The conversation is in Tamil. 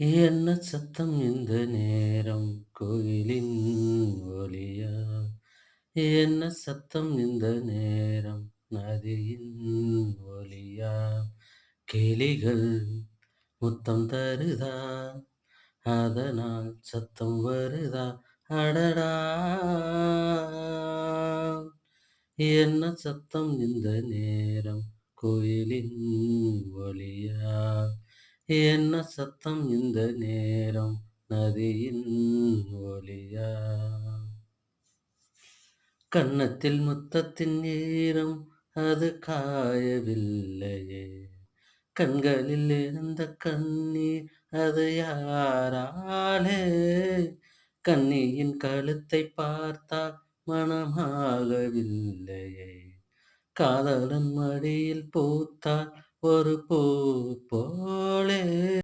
என்ன சத்தம் இந்த நேரம் கோயிலின் ஒலியா? என்ன சத்தம் இந்த நேரம் நதியின் ஒலியா? கிளிகள் முத்தம் தருதா? அதனால் சத்தம் வருதா? அடடா! என்ன சத்தம் இந்த நேரம் கோயிலின் ஒலியா? என்ன சத்தம் இந்த நேரம் நதியின் ஒலியா? கன்னத்தில் முத்தத்தின் ஈரம் அது காயவில்லையே, கண்களில் இருந்த கண்ணீர் அது யாராலே? கன்னியின் கழுத்தை பார்த்தால் மனமாகவில்லையே, காதலன் மடியில் பூத்தாள் ஒரு பூ போலே.